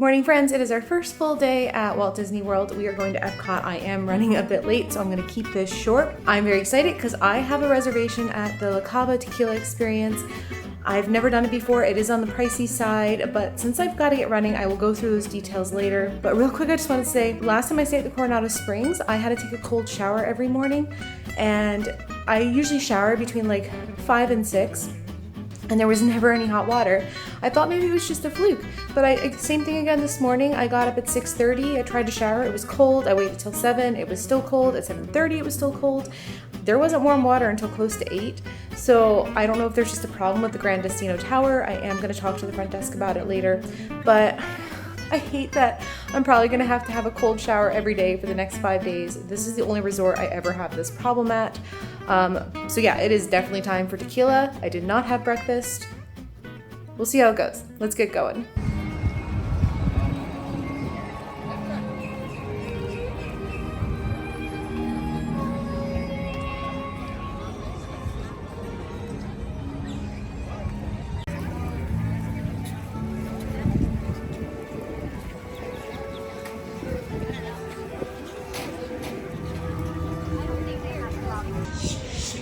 Morning friends, it is our first full day at Walt Disney World. We are going to Epcot. I am running a bit late, so I'm going to keep this short. I'm very excited because I have a reservation at the Cava Tequila experience. I've never done it before. It is on the pricey side, but since I've got to get running, I will go through those details later. But real quick, I just want to say, last time I stayed at the Coronado Springs, I had to take a cold shower every morning, and I usually shower between like 5 and 6. And there was never any hot water. I thought maybe it was just a fluke, but same thing again this morning. I got up at 6:30, I tried to shower, it was cold. I waited till 7, it was still cold. At 7:30, it was still cold. There wasn't warm water until close to 8. So I don't know if there's just a problem with the Gran Tower. I am gonna talk to the front desk about it later, but I hate that I'm probably gonna have to have a cold shower every day for the next 5 days. This is the only resort I ever have this problem at. So yeah, it is definitely time for tequila. I did not have breakfast. We'll see how it goes. Let's get going.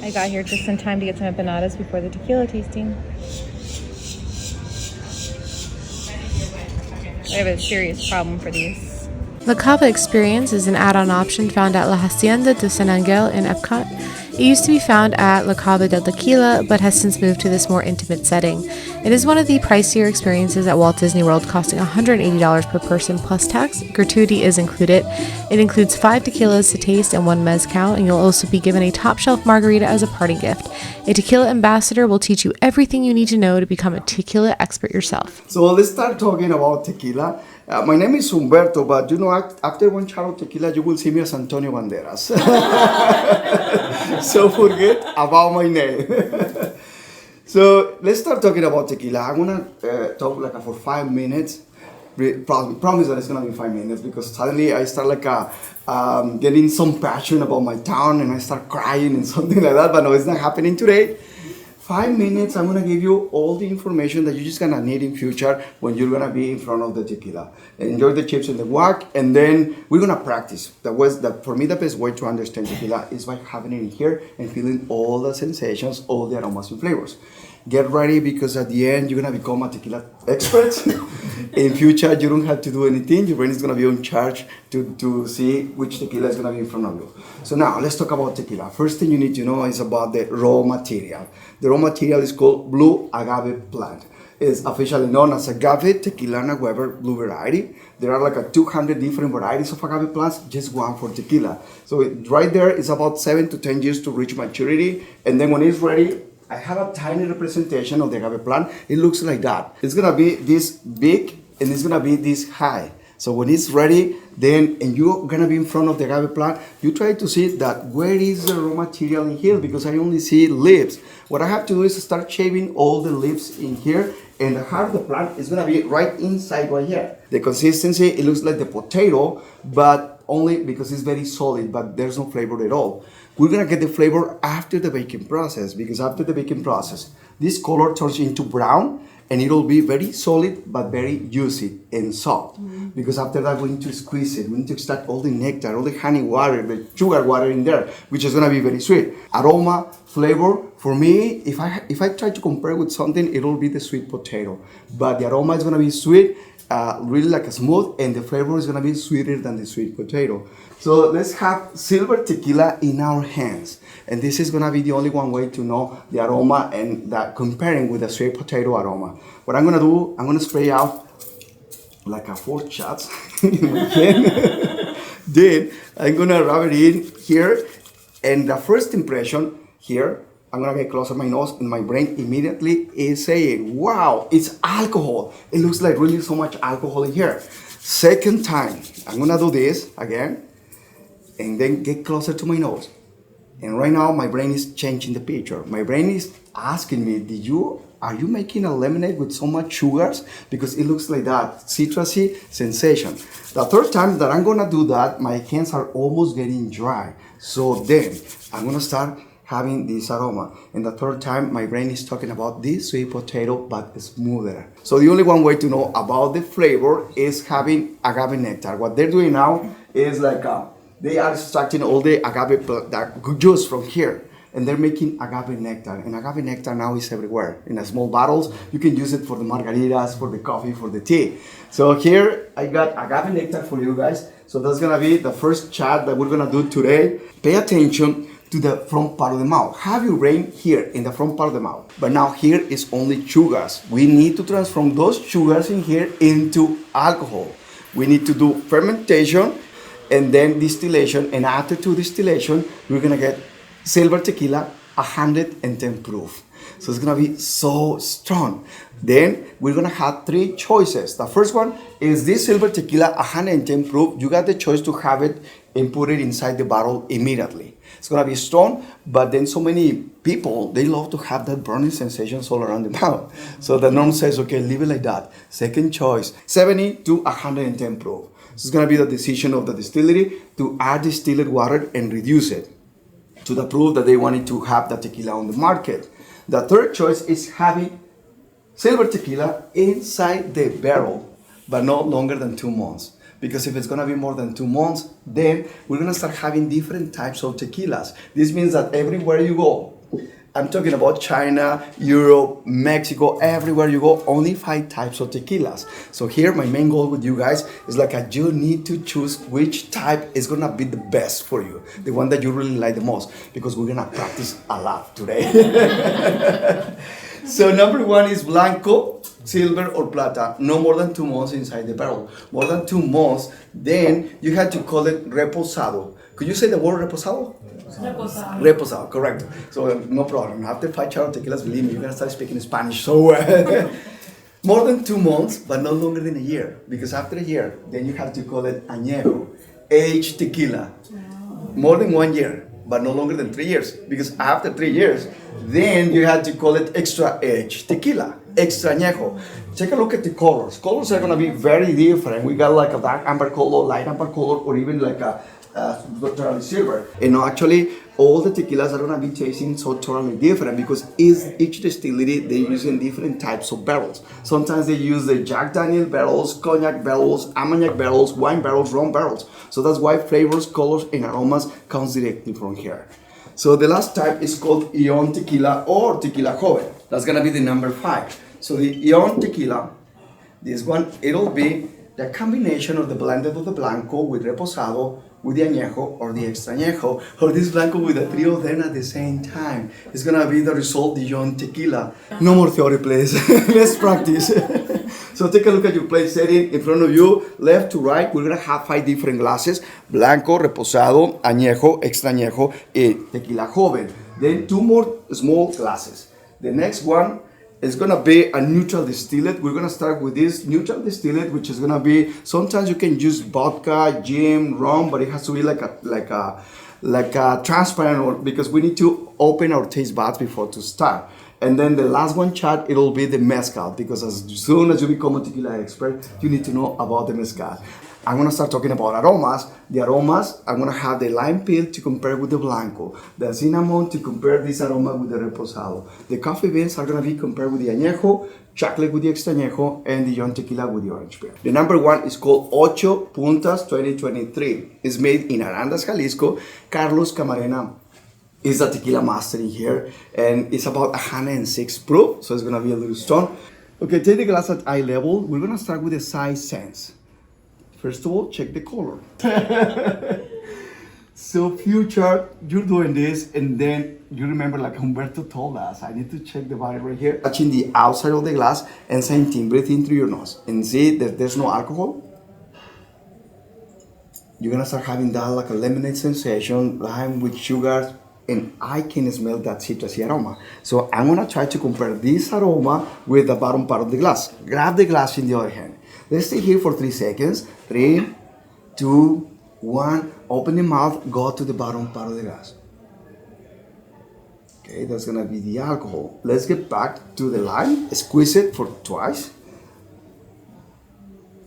I got here just in time to get some empanadas before the tequila tasting. I have a serious problem for these. The Cava experience is an add-on option found at La Hacienda de San Angel in Epcot. It used to be found at La Cava del Tequila, but has since moved to this more intimate setting. It is one of the pricier experiences at Walt Disney World, costing $180 per person plus tax. Gratuity is included. It includes 5 tequilas to taste and 1 mezcal, and you'll also be given a top-shelf margarita as a parting gift. A tequila ambassador will teach you everything you need to know to become a tequila expert yourself. So let's start talking about tequila. My name is Humberto, but you know, after one shot of tequila, you will see me as Antonio Banderas. So forget about my name. So let's start talking about tequila. I'm gonna talk like for 5 minutes. Promise that it's gonna be 5 minutes because suddenly I start like getting some passion about my town and I start crying and something like that. But no, it's not happening today. 5 minutes, I'm gonna give you all the information that you're just gonna need in future when you're gonna be in front of the tequila. Enjoy the chips and the guac, and then we're gonna practice. For me, the best way to understand tequila is by having it in here and feeling all the sensations, all the aromas and flavors. Get ready because at the end, you're gonna become a tequila expert. In future, you don't have to do anything. Your brain is gonna be in charge to see which tequila is gonna be in front of you. So now, let's talk about tequila. First thing you need to know is about the raw material. The raw material is called blue agave plant. It's officially known as agave tequilana Weber blue variety. There are like 200 different varieties of agave plants, just one for tequila. So right there is about 7 to 10 years to reach maturity. And then when it's ready, I have a tiny representation of the agave plant. It looks like that. It's gonna be this big and it's gonna be this high. So when it's ready, and you're gonna be in front of the agave plant, you try to see that where is the raw material in here because I only see leaves. What I have to do is start shaving all the leaves in here, and the heart of the plant is gonna be right inside right here. The consistency, it looks like the potato, but only because it's very solid, but there's no flavor at all. We're gonna get the flavor after the baking process, because after the baking process, this color turns into brown, and it'll be very solid, but very juicy and soft. Mm-hmm. Because after that, we need to squeeze it. We need to extract all the nectar, all the honey water, the sugar water in there, which is gonna be very sweet. Aroma, flavor, for me, if I try to compare with something, it'll be the sweet potato. But the aroma is gonna be sweet, really like a smooth, and the flavor is gonna be sweeter than the sweet potato. So let's have silver tequila in our hands. And this is gonna be the only one way to know the aroma and that comparing with the sweet potato aroma. What I'm gonna do, I'm gonna spray out like 4 shots in my hand. Then I'm gonna rub it in here. And the first impression here, I'm gonna get close to my nose and my brain immediately is saying, wow, it's alcohol. It looks like really so much alcohol in here. Second time, I'm gonna do this again and then get closer to my nose. And right now my brain is changing the picture. My brain is asking me, are you making a lemonade with so much sugars? Because it looks like that, citrusy sensation. The third time that I'm gonna do that, my hands are almost getting dry. So then I'm gonna start having this aroma. And the third time, my brain is talking about this sweet potato, but smoother. So the only one way to know about the flavor is having agave nectar. What they're doing now is like they are extracting all the agave juice from here. And they're making agave nectar. And agave nectar now is everywhere. In small bottles, you can use it for the margaritas, for the coffee, for the tea. So here, I got agave nectar for you guys. So that's gonna be the first chat that we're gonna do today. Pay attention to the front part of the mouth. Have your brain here in the front part of the mouth. But now here is only sugars. We need to transform those sugars in here into alcohol. We need to do fermentation and then distillation. And after two distillation, we're gonna get silver tequila, 110 proof. So it's gonna be so strong. Then we're gonna have three choices. The first one is this silver tequila, 110 proof. You got the choice to have it and put it inside the bottle immediately. It's gonna be strong, but then so many people, they love to have that burning sensations all around the mouth. So the norm says, okay, leave it like that. Second choice, 70 to 110 proof. So it's gonna be the decision of the distillery to add distilled water and reduce it to the proof that they wanted to have the tequila on the market. The third choice is having silver tequila inside the barrel, but not longer than 2 months. Because if it's gonna be more than 2 months, then we're gonna start having different types of tequilas. This means that everywhere you go, I'm talking about China, Europe, Mexico, everywhere you go, only 5 types of tequilas. So here, my main goal with you guys is you need to choose which type is gonna be the best for you, the one that you really like the most, because we're gonna practice a lot today. So number 1 is Blanco, silver or plata, no more than 2 months inside the barrel. More than 2 months, then you had to call it reposado. Could you say the word reposado? Reposado. Reposado, correct. So no problem. After 5 charo tequilas, believe me, you're gonna start speaking Spanish so well. More than 2 months, but no longer than a year. Because after a year, then you have to call it añejo, aged tequila. More than 1 year, but no longer than 3 years. Because after 3 years, then you had to call it extra aged tequila, extra añejo. Take a look at the colors. Colors are gonna be very different. We got like a dark amber color, light amber color, or even like a totally silver. And actually, all the tequilas are gonna be tasting so totally different because each distillery, they're using different types of barrels. Sometimes they use the Jack Daniel barrels, cognac barrels, Armagnac barrels, wine barrels, rum barrels. So that's why flavors, colors, and aromas comes directly from here. So the last type is called Ion Tequila or Tequila Joven. That's gonna be the number 5. So the Ion Tequila, this one, it'll be the combination of the blended of the Blanco with Reposado, with the Añejo or the Extra Añejo, or this Blanco with the 3 of them at the same time. It's gonna be the result, the Ion Tequila. No more theory, please. Let's practice. So take a look at your plate setting in front of you, left to right. We're gonna have 5 different glasses: Blanco, Reposado, Añejo, Extra Añejo, and Tequila Joven. Then 2 more small glasses. The next one is gonna be a neutral distillate. We're gonna start with this neutral distillate, which is gonna be, sometimes you can use vodka, gin, rum, but it has to be like a transparent one, because we need to open our taste buds before to start. And then the last one, chat, it'll be the mezcal, because as soon as you become a tequila expert, you need to know about the mezcal. I'm gonna start talking about aromas. The aromas, I'm gonna have the lime peel to compare with the Blanco, the cinnamon to compare this aroma with the Reposado. The coffee beans are gonna be compared with the Añejo, chocolate with the Extra Añejo, and the Ion Tequila with the orange peel. The number 1 is called Ocho Puntas 2023. It's made in Arandas, Jalisco. Carlos Camarena is the tequila master in here, and it's about 106 proof, so it's gonna be a little strong. Okay, take the glass at eye level. We're gonna start with the size sense. First of all, check the color. So future, you're doing this, and then you remember, like Humberto told us, I need to check the body right here. Touching the outside of the glass, and same thing, breathe in through your nose. And see that there's no alcohol. You're gonna start having that like a lemonade sensation, lime with sugars, and I can smell that citrusy aroma. So I'm gonna try to compare this aroma with the bottom part of the glass. Grab the glass in the other hand. Let's stay here for 3 seconds. 3, 2, 1. Open the mouth, go to the bottom part of the glass. Okay, that's gonna be the alcohol. Let's get back to the lime. Squeeze it for twice.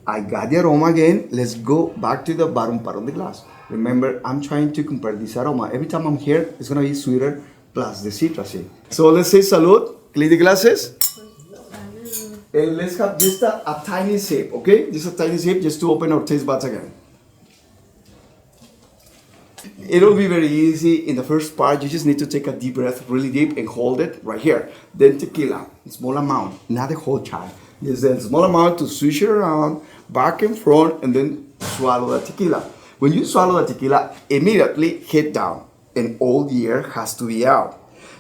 I got the aroma again. Let's go back to the bottom part of the glass. Remember, I'm trying to compare this aroma. Every time I'm here, it's gonna be sweeter plus the citrusy. So let's say salud, clean the glasses. And let's have just a tiny sip, okay? Just a tiny sip just to open our taste buds again. It'll be very easy. In the first part, you just need to take a deep breath, really deep, and hold it right here. Then tequila, small amount, not the whole shot. Just a small amount to swish it around, back and front, and then swallow the tequila. When you swallow the tequila, immediately hit down, and all the air has to be out.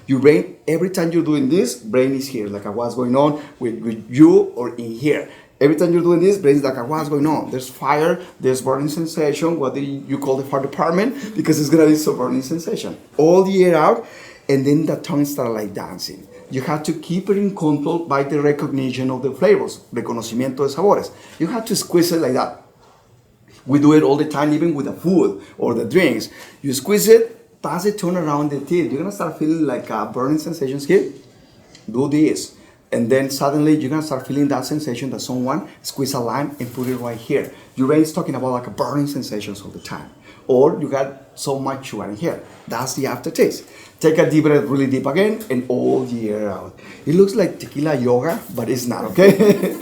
Your brain, every time you're doing this, brain is here, like what's going on with you or in here. Every time you're doing this, brain is like, what's going on? There's fire, there's burning sensation, what do you call the fire department? Because it's gonna be so burning sensation. All the air out, and then the tongue starts like dancing. You have to keep it in control by the recognition of the flavors, reconocimiento de sabores. You have to squeeze it like that. We do it all the time, even with the food or the drinks. You squeeze it, pass it, turn around the teeth. You're gonna start feeling like burning sensations here. Do this. And then suddenly you're gonna start feeling that sensation that someone squeeze a lime and put it right here. Your brain is talking about like a burning sensations all the time. Or you got so much sugar in here. That's the aftertaste. Take a deep breath, really deep again, and all the air out. It looks like tequila yoga, but it's not, okay?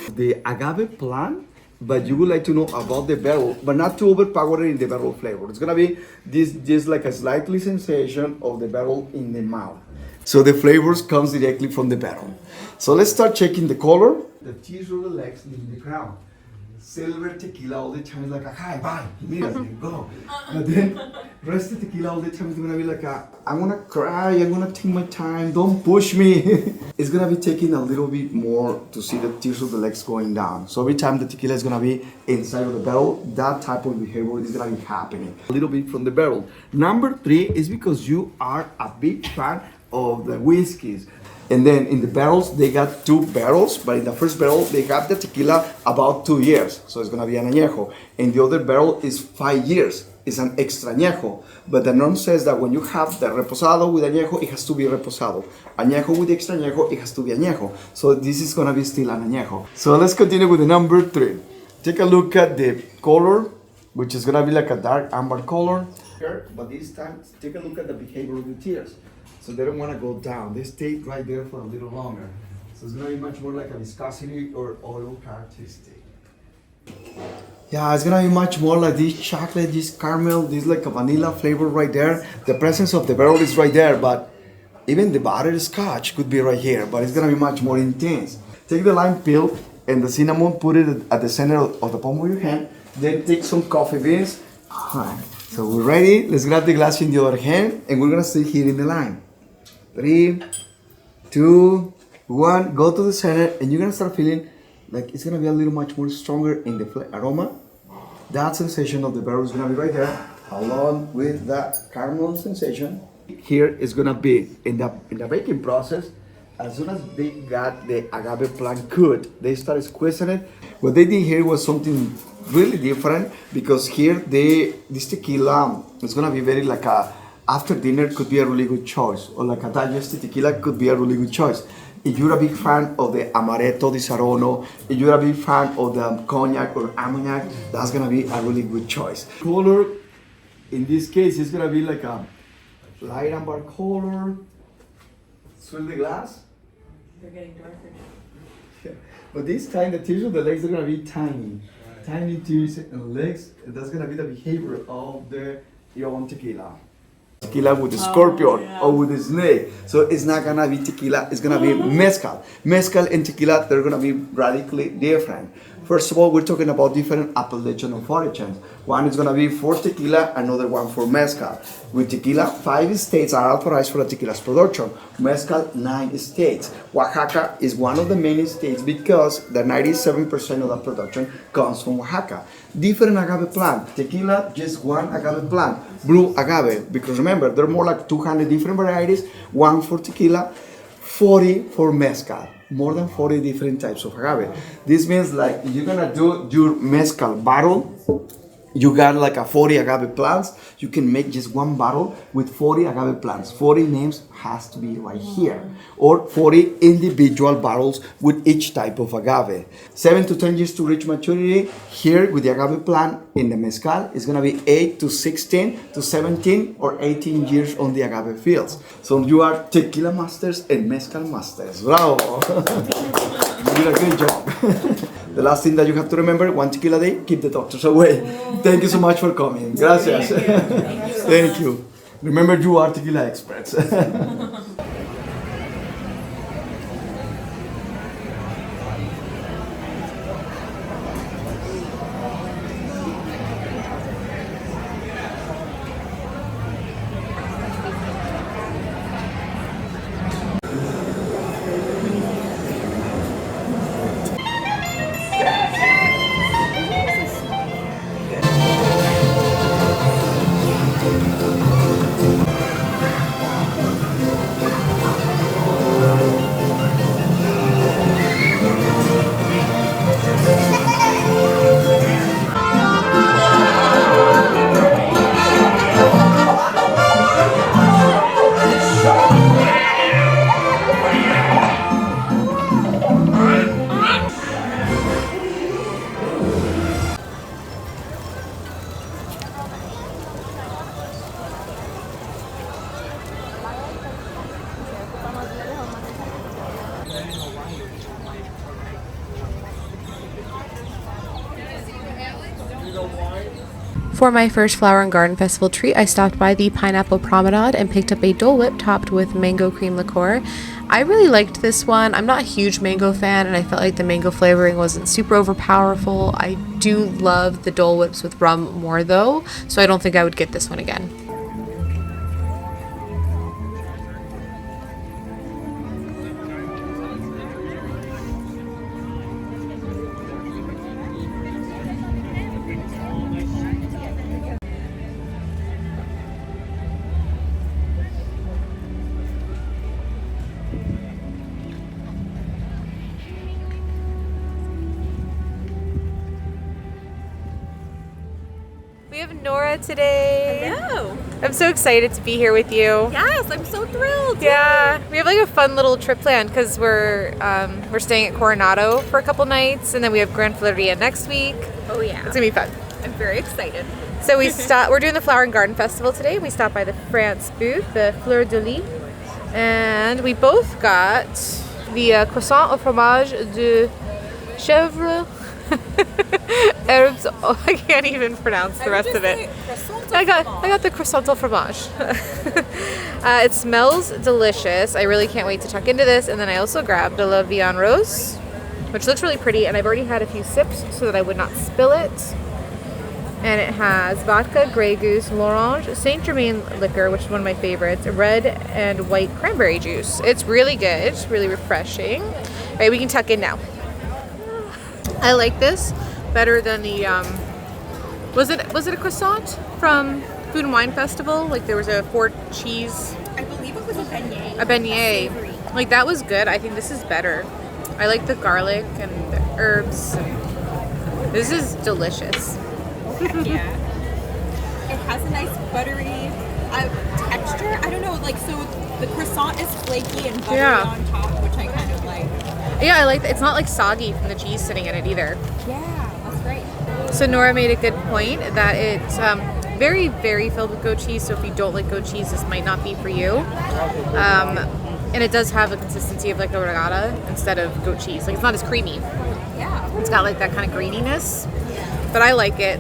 The agave plant, but you would like to know about the barrel, but not to overpower it in the barrel flavor. It's gonna be this like a slightly sensation of the barrel in the mouth. So the flavors comes directly from the barrel. So let's start checking the color. The teeth of the legs leave the crown. Silver tequila all the time is like a hi, bye, immediately, go. But then rest of tequila all the time is gonna be like I'm gonna cry, I'm gonna take my time, don't push me. It's gonna be taking a little bit more to see the tears of the legs going down. So every time the tequila is gonna be inside of the barrel, that type of behavior is gonna be happening. A little bit from the barrel. Number 3 is because you are a big fan of the whiskeys. And then in the barrels, they got 2 barrels, but in the first barrel, they got the tequila about 2 years. So it's gonna be an añejo. And the other barrel is 5 years. It's an extra añejo. But the norm says that when you have the reposado with añejo, it has to be reposado. Añejo with extra añejo, it has to be añejo. So this is gonna be still an añejo. So let's continue with the number 3. Take a look at the color, which is gonna be like a dark amber color. But this time, take a look at the behavior of the tears. So they don't want to go down. They stay right there for a little longer. So it's going to be much more like a viscosity or oil characteristic. Yeah, it's going to be much more like this chocolate, this caramel, this like a vanilla flavor right there. The presence of the barrel is right there, but even the butterscotch could be right here, but it's going to be much more intense. Take the lime peel and the cinnamon, put it at the center of the palm of your hand. Then take some coffee beans. So we're ready. Let's grab the glass in the other hand and we're going to stay here in the lime. 3, 2, 1, go to the center and you're gonna start feeling like it's gonna be a little much more stronger in the aroma. That sensation of the barrel is gonna be right there, along with that caramel sensation. Here is gonna be in the baking process. As soon as they got the agave plant cooked, they started squeezing it. What they did here was something really different because here this tequila is gonna be very like a after dinner could be a really good choice, or like a digested tequila could be a really good choice. If you're a big fan of the amaretto di Saronno, if you're a big fan of the cognac or armagnac, that's gonna be a really good choice. Color, in this case, is gonna be like a light amber color. Swirl the glass. They're getting darker now. Yeah. But this time, the tears of the legs are gonna be tiny. Tiny tears and legs, and that's gonna be the behavior of the young tequila. Tequila with the scorpion or with the snake. So it's not gonna be tequila, it's gonna be mezcal. Mezcal and tequila, they're gonna be radically different. First of all, we're talking about different appellation of origins. One is gonna be for tequila, another one for mezcal. With tequila, 5 states are authorized for the tequila's production. Mezcal, 9 states. Oaxaca is one of the main states because the 97% of the production comes from Oaxaca. Different agave plant. Tequila, just one agave plant. Blue agave, because remember, there are more like 200 different varieties. 1 for tequila, 40 for mezcal. More than 40 different types of agave. This means like you're gonna do your mezcal bottle you got like a 40 agave plants, you can make just one bottle with 40 agave plants. 40 names has to be right here. Or 40 individual bottles with each type of agave. 7 to 10 years to reach maturity. Here with the agave plant in the mezcal, it's gonna be 8 to 16 to 17 or 18 years on the agave fields. So you are tequila masters and mezcal masters. Bravo! You did a great job. The last thing that you have to remember, one tequila a day, keep the doctors away. Thank you so much for coming. Gracias. Thank you. Remember, you are tequila experts. For my first flower and garden festival treat, I stopped by the Pineapple Promenade and picked up a Dole Whip topped with mango cream liqueur. I really liked this one. I'm not a huge mango fan, and I felt like the mango flavoring wasn't super overpowerful. I do love the Dole Whips with rum more though, so I don't think I would get this one again. We have Nora today. Hello. I'm so excited to be here with you. Yes, I'm so thrilled. Yeah, we have like a fun little trip planned because we're staying at Coronado for a couple nights, and then we have Gran next week. Oh yeah. It's gonna be fun. I'm very excited. So we're doing the Flower and Garden Festival today. We stopped by the France booth, the Fleur de Lis, and we both got the croissant au fromage de chèvre. Herbs. Oh, I can't even pronounce the rest of it. I got the croissant au fromage. It smells delicious. I really can't wait to tuck into this. And then I also grabbed the La Vie en Rose, which looks really pretty. And I've already had a few sips so that I would not spill it. And it has vodka, Grey Goose, l'orange, Saint Germain liquor, which is one of my favorites, red and white cranberry juice. It's really good. It's really refreshing. All right, we can tuck in now. I like this better than the was it a croissant from Food and Wine Festival? Like there was a 4 cheese. I believe it was a beignet. A beignet. Like that was good. I think this is better. I like the garlic and the herbs. This is delicious. Yeah. It has a nice buttery texture. I don't know, like so the croissant is flaky and buttery on top, which I kind of like. Yeah, I like that. It's not like soggy from the cheese sitting in it either. Yeah, that's great. So Nora made a good point that it's very, very filled with goat cheese. So if you don't like goat cheese, this might not be for you. And it does have a consistency of like a regatta instead of goat cheese. Like it's not as creamy. Yeah. It's got like that kind of greeniness, but I like it,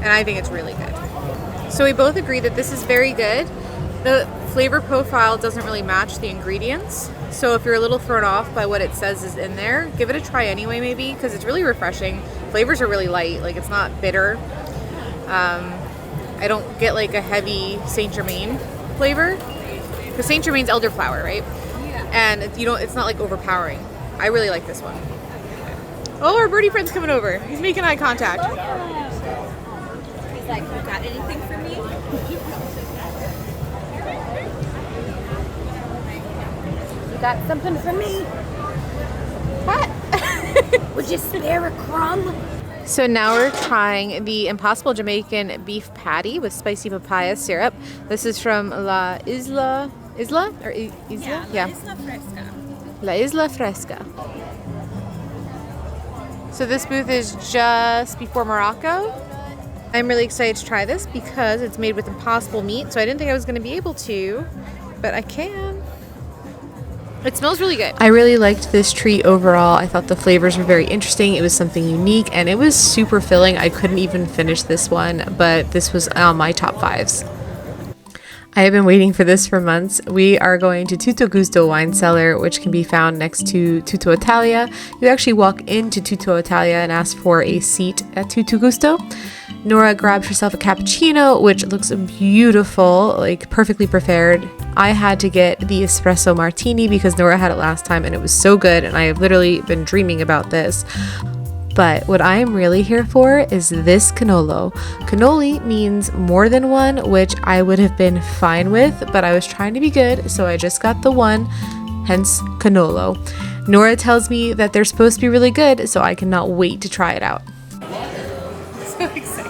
and I think it's really good. So we both agree that this is very good. The flavor profile doesn't really match the ingredients. So if you're a little thrown off by what it says is in there, give it a try anyway maybe, because it's really refreshing. Flavors are really light, like it's not bitter. I don't get like a heavy Saint Germain flavor. Because Saint Germain's elderflower, right? Yeah. And it's not like overpowering. I really like this one. Oh, our birdie friend's coming over. He's making eye contact. He's like, you got anything for me? Got something for me? What? Would you spare a crumb? So now we're trying the Impossible Jamaican beef patty with spicy papaya syrup. This is from La Isla, or Isla? Yeah, La Isla Fresca. La Isla Fresca. So this booth is just before Morocco. I'm really excited to try this because it's made with Impossible meat. So I didn't think I was going to be able to, but I can. It smells really good. I really liked this treat overall. I thought the flavors were very interesting. It was something unique and it was super filling. I couldn't even finish this one, but this was on my top 5s. I have been waiting for this for months. We are going to Tutto Gusto wine cellar, which can be found next to Tutto Italia. You actually walk into Tutto Italia and ask for a seat at Tutto Gusto. Nora grabbed herself a cappuccino, which looks beautiful, like perfectly prepared. I had to get the espresso martini because Nora had it last time and it was so good and I have literally been dreaming about this. But what I am really here for is this cannolo. Cannoli means more than one, which I would have been fine with, but I was trying to be good, so I just got the one, hence cannolo. Nora tells me that they're supposed to be really good, so I cannot wait to try it out. So excited.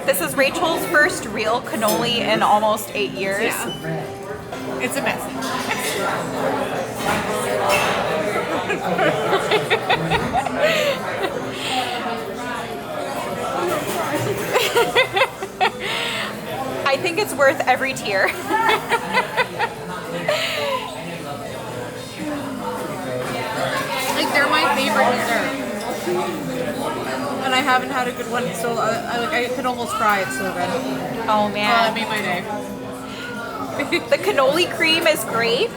This is Rachel's first real cannoli in almost 8 years. Yeah. It's a message. I think it's worth every tear. Like, they're my favorite dessert. And I haven't had a good one, so I could almost cry. It's so good. Oh man. It made my day. The cannoli cream is great.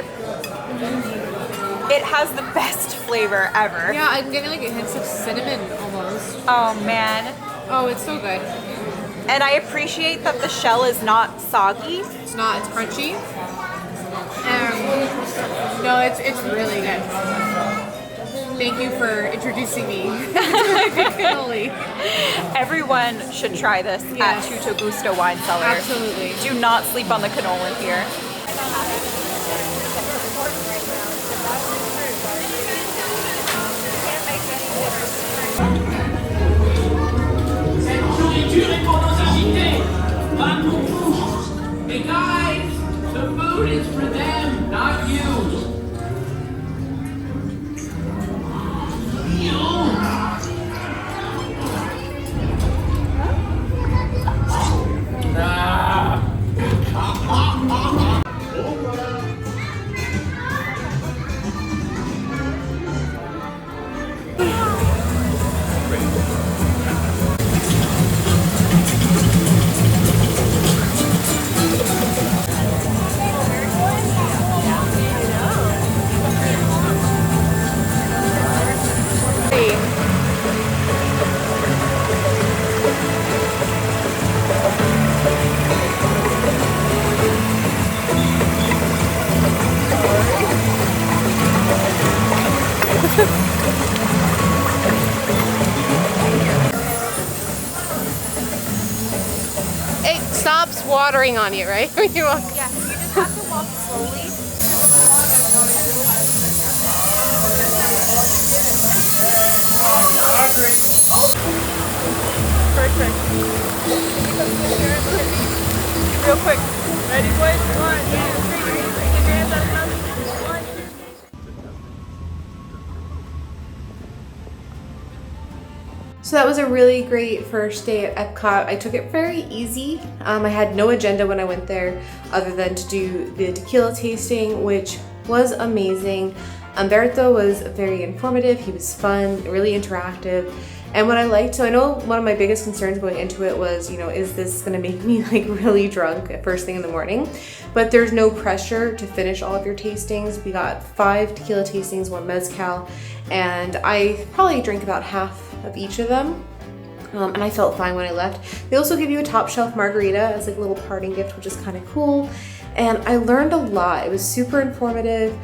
It has the best flavor ever. Yeah, I'm getting like hints of cinnamon almost. Oh man. Oh, it's so good. And I appreciate that the shell is not soggy. It's not, it's crunchy. No, it's really good. Thank you for introducing me to cannoli. Everyone should try this at Tutto Gusto Wine Cellar. Absolutely. Do not sleep on the cannoli here. Hey guys, the food is for them, not you. It stops watering on you, right? When you walk. Yeah, you just have to walk slowly. Perfect. Real quick. Ready, boys? 1, 2, 3. Take your hands out of the mouth. 1, 2, 3. So that was a really great first day at Epcot. I took it very easy. I had no agenda when I went there other than to do the tequila tasting, which was amazing. Umberto was very informative. He was fun, really interactive. And what I liked, so I know one of my biggest concerns going into it was, you know, is this gonna make me like really drunk at first thing in the morning? But there's no pressure to finish all of your tastings. We got 5 tequila tastings, 1 mezcal, and I probably drank about half of each of them. And I felt fine when I left. They also give you a top shelf margarita as like a little parting gift, which is kind of cool. And I learned a lot. It was super informative.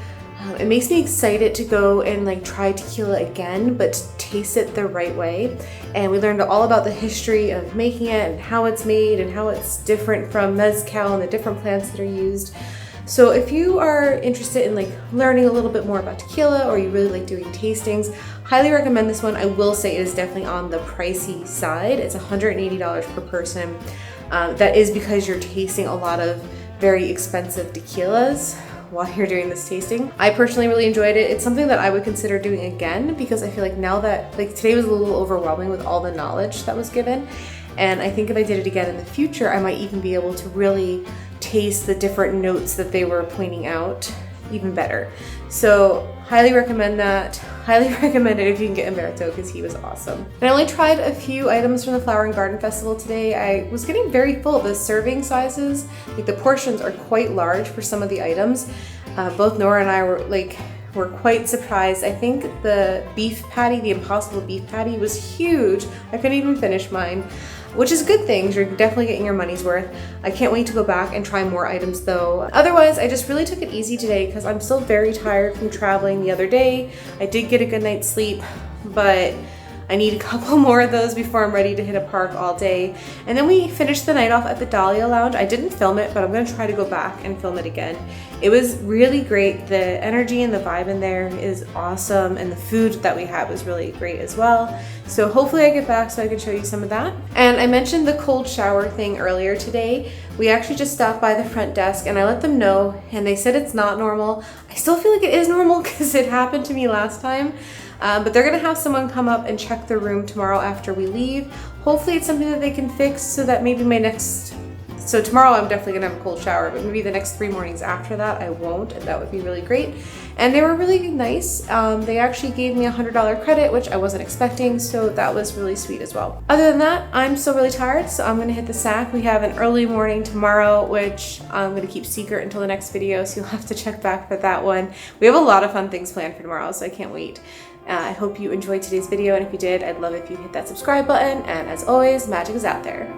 It makes me excited to go and like try tequila again, but to taste it the right way. And we learned all about the history of making it and how it's made and how it's different from mezcal and the different plants that are used. So if you are interested in like learning a little bit more about tequila, or you really like doing tastings, highly recommend this one. I will say it is definitely on the pricey side. It's $180 per person. That is because you're tasting a lot of very expensive tequilas while you're doing this tasting. I personally really enjoyed it. It's something that I would consider doing again, because I feel like now that, like, today was a little overwhelming with all the knowledge that was given. And I think if I did it again in the future, I might even be able to really taste the different notes that they were pointing out even better. So highly recommend that. Highly recommend it if you can get Umberto, because he was awesome. And I only tried a few items from the Flower and Garden Festival today. I was getting very full. The serving sizes, like the portions, are quite large for some of the items. Both Nora and I were quite surprised. I think the beef patty, the Impossible beef patty, was huge. I couldn't even finish mine, which is a good thing. You're definitely getting your money's worth. I can't wait to go back and try more items though. Otherwise, I just really took it easy today because I'm still very tired from traveling the other day. I did get a good night's sleep, but I need a couple more of those before I'm ready to hit a park all day. And then we finished the night off at the Dahlia Lounge. I didn't film it, but I'm gonna try to go back and film it again. It was really great. The energy and the vibe in there is awesome, and the food that we had was really great as well. So hopefully I get back so I can show you some of that. And I mentioned the cold shower thing earlier today. We actually just stopped by the front desk and I let them know, and they said it's not normal. I still feel like it is normal because it happened to me last time. But they're gonna have someone come up and check the room tomorrow after we leave. Hopefully it's something that they can fix so that maybe so tomorrow I'm definitely gonna have a cold shower, but maybe the next 3 mornings after that I won't, and that would be really great. And they were really nice. They actually gave me a $100 credit, which I wasn't expecting, so that was really sweet as well. Other than that, I'm still really tired, so I'm gonna hit the sack. We have an early morning tomorrow, which I'm gonna keep secret until the next video, so you'll have to check back for that one. We have a lot of fun things planned for tomorrow, so I can't wait. I hope you enjoyed today's video, and if you did, I'd love if you hit that subscribe button, and as always, magic is out there.